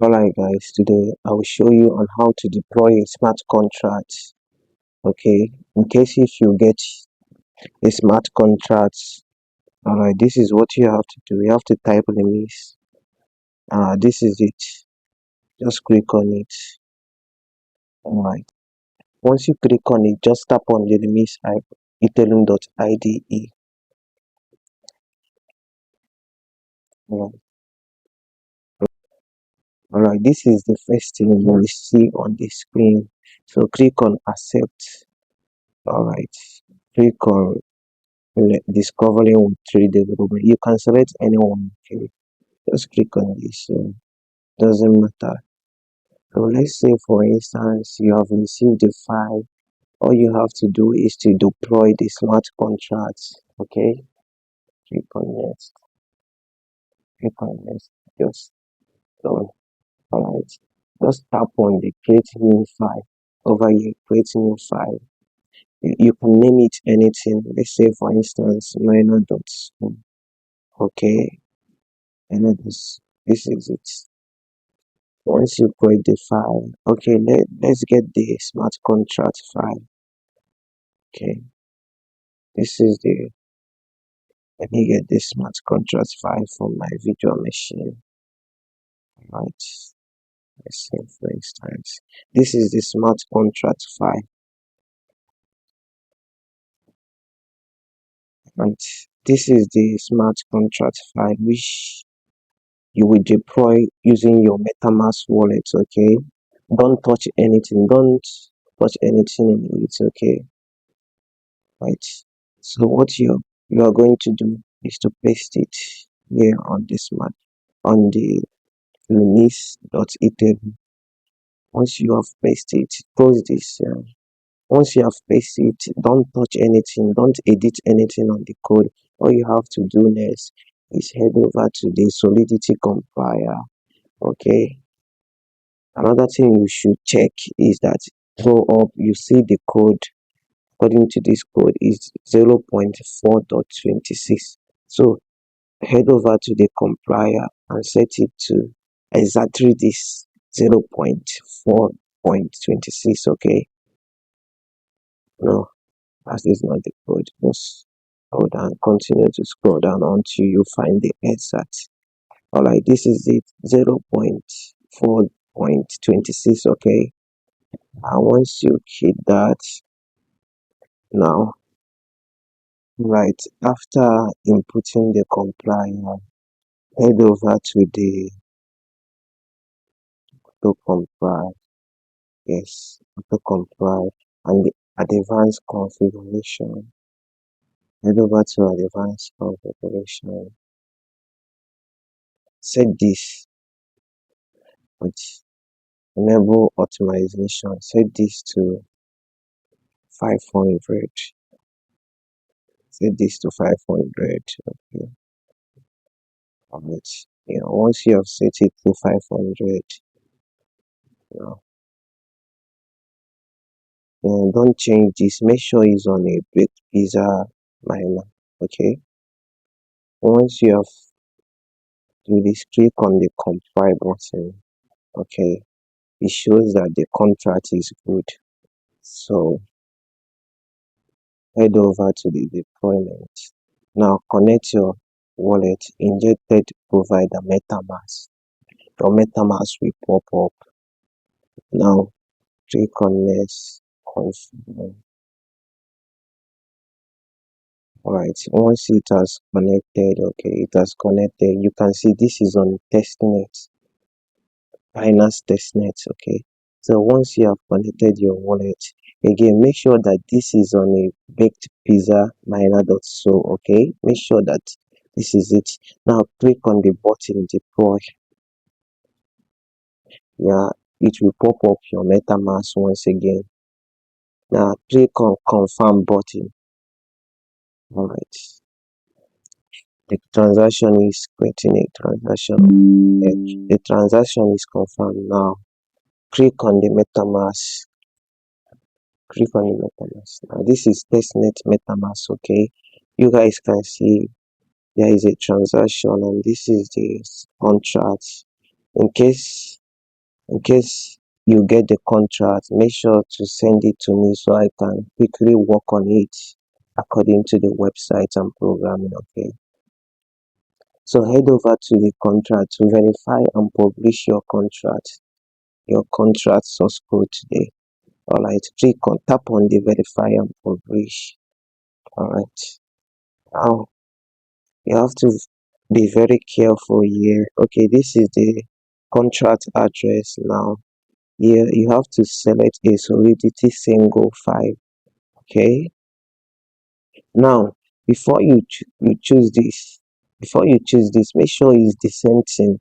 Alright guys, today I will show you on how to deploy a smart contract. Okay, in case if you get a smart contract, alright, this is what you have to do. You have to type limits. This is it. Just click on it. Alright. Once you click on it, just tap on the limits ethereum.ide. Alright. Alright, this is the first thing you will see on the screen. So click on accept. Alright. Click on discovering with trade development. You can select anyone. Okay, just click on this. So doesn't matter. So let's say for instance you have received the file. All you have to do is to deploy the smart contracts. Okay, click on next. Click on next. Just done. Alright. Just tap on the create new file. Over here, create new file. You can name it anything. Let's say for instance minor.school. Okay, and this is it. Once you create the file, okay, let's get the smart contract file. Okay, this is the, let me get the smart contract file from my virtual machine. Right, let's say for instance, this is the smart contract file, and this is the smart contract file which you will deploy using your MetaMask wallet. Okay, don't touch anything, don't touch anything in it. Okay, right. So what you are going to do is to paste it here on the smart on the release.ethereum. Once you have pasted it, close this. Once you have pasted it, don't touch anything, don't edit anything on the code. All you have to do next is head over to the Solidity compiler. Okay. Another thing you should check is that go up, you see the code according to this code is 0.4.26. So head over to the compiler and set it to exactly this 0.4.26. Okay, no, that is not the code. Just hold down, continue to scroll down until you find the exact. Alright, this is it, 0.4.26. Okay, and once you hit that, now right after inputting the compiler, head over to the to compile. Yes, auto compile and the advanced configuration. Head over to advanced configuration. Set this with enable optimization. Set this to 500. Set this to 500. Okay. Alright. Yeah, once you have set it to 500, now don't change this. Make sure it's on a baked pizza miner. Okay. Once you have do this, click on the compile button. Okay, it shows that the contract is good. So head over to the deployment. Now connect your wallet, injected provider MetaMask. Your MetaMask will pop up. Now click on next, confirm. Alright, once it has connected, okay, it has connected. You can see this is on testnet, Binance testnet. Okay, so once you have connected your wallet, again make sure that this is on a baked pizza miner.so. Okay, make sure that this is it. Now click on the button deploy. Yeah, it will pop up your MetaMask once again. Now click on confirm button. All right, the transaction is creating a transaction. The transaction is confirmed. Now click on the MetaMask. Click on the MetaMask. Now this is testnet MetaMask. Okay, you guys can see there is a transaction and this is the contract. In case In case you get the contract, make sure to send it to me so I can quickly work on it according to the website and programming. Okay. So head over to the contract to verify and publish your contract source code today. Alright, tap on the verify and publish. Alright. Now you have to be very careful here. Okay, this is the contract address now. Here you have to select a solidity single file. Okay. Now before you choose this, make sure it's the same thing,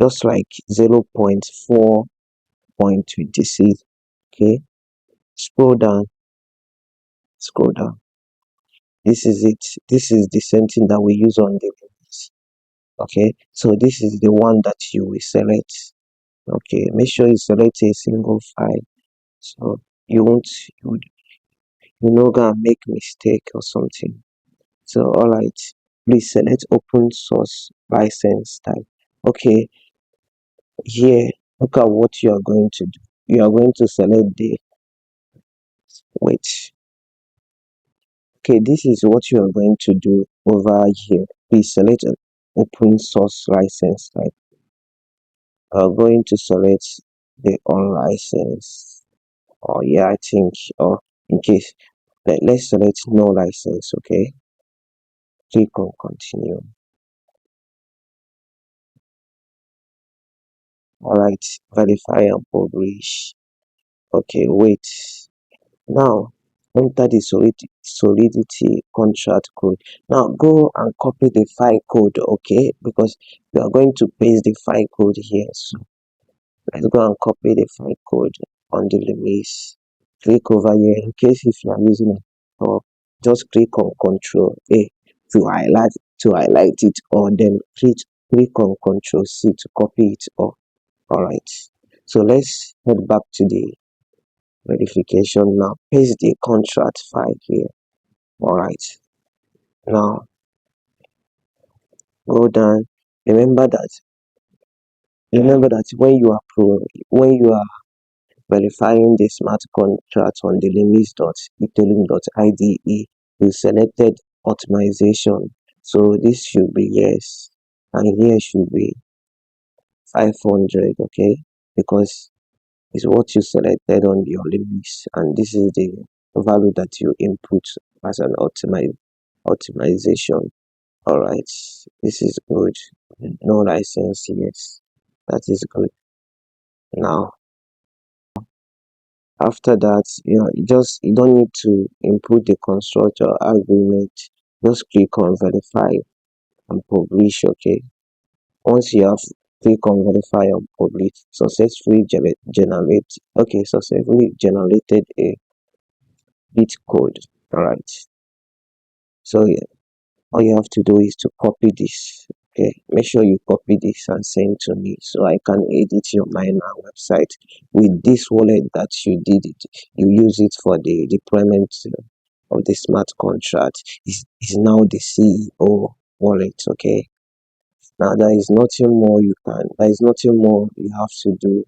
just like 0.4.26. Okay. Scroll down, scroll down. This is it. This is the same thing that we use on the limits. Okay. So this is the one that you will select. Okay. Make sure you select a single file. So you won't you no gonna make mistake or something. So alright, please select open source license type. Okay, here look at what you are going to do. You are going to select the wait. Okay, this is what you are going to do over here. Please select an open source license type. I'm going to select the unlicensed. Oh yeah, I think, or in case let's select no license. Okay, click on continue. Alright, verify and publish. Okay, wait. Now enter the solidity contract code. Now go and copy the file code, okay, because you are going to paste the file code here. So let's go and copy the file code on the limits. Click over here. In case if you are using a or just click on Control A to highlight it, or then click on Control C to copy it. Or alright, so let's head back to the verification. Now paste the contract file here. Alright, now go down. Remember that when you are verifying the smart contract on the limits.ethereum.ide, you selected optimization. So this should be yes, and here should be 500. Okay, because is what you selected on your limits, and this is the value that you input as an optimization. All right, this is good. No license, yes, that is good. Now after that, you don't need to input the constructor agreement. Just click on verify and publish. Okay, once you have click on verify and publish, successfully generated a bit code. All right, so yeah, all you have to do is to copy this. Okay, make sure you copy this and send to me so I can edit your miner website with this wallet that you did it. You use it for the deployment of the smart contract. Is now the CEO wallet. Okay, now there is nothing more you have to do.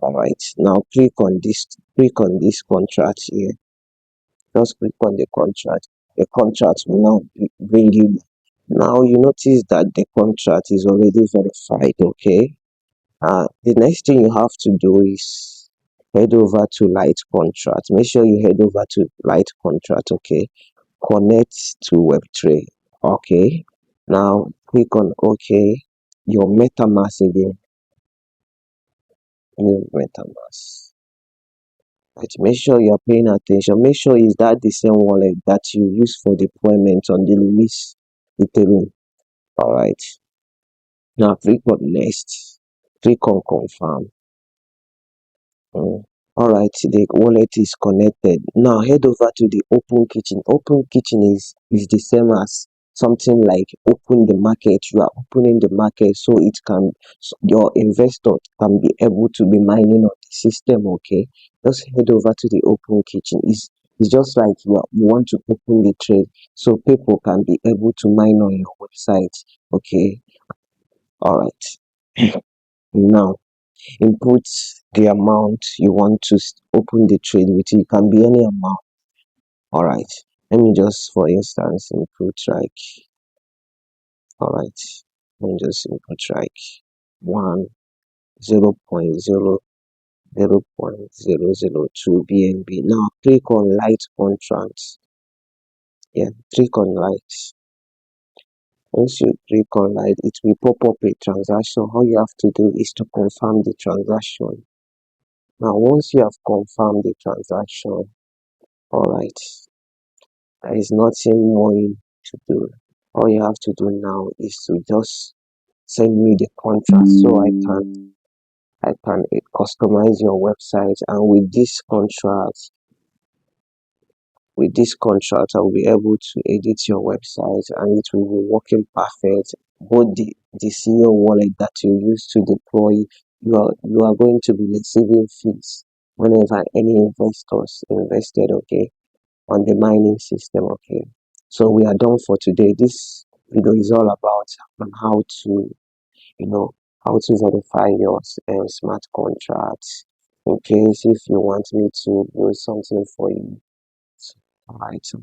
All right, now click on this contract here. Just click on the contract. The contract will now bring you. Now you notice that the contract is already verified. Okay. The next thing you have to do is head over to Light Contract. Make sure you head over to Light Contract. Okay. Connect to Web3. Okay. Now click on OK. Your MetaMask again. Your MetaMask. Right, make sure you're paying attention. Make sure is that the same wallet that you use for deployment on the release Ethereum. Alright. Now click on next. Click on confirm. Alright, the wallet is connected. Now head over to the open kitchen. Open kitchen is the same as something like open the market. You are opening the market so your investor can be able to be mining on the system. Okay, just head over to the open kitchen. It's just like you want to open the trade so people can be able to mine on your website. Okay, all right. Now input the amount you want to open the trade with. It can be any amount. All right, let me just, for instance, input like, all right, let me just input like 1 0.0.002 BNB. Now click on light contracts. Yeah, click on light. Once you click on light, it will pop up a transaction. All you have to do is to confirm the transaction. Now, once you have confirmed the transaction, all right, there is nothing more to do. All you have to do now is to just send me the contract so I can customize your website, and with this contract I'll be able to edit your website and it will be working perfect. Both the CEO wallet that you use to deploy, you are going to be receiving fees whenever any investors invested, okay, on the mining system, okay. So we are done for today. This video is all about on how to, you know, how to verify your smart contracts. In case if you want me to build something for you. All right, so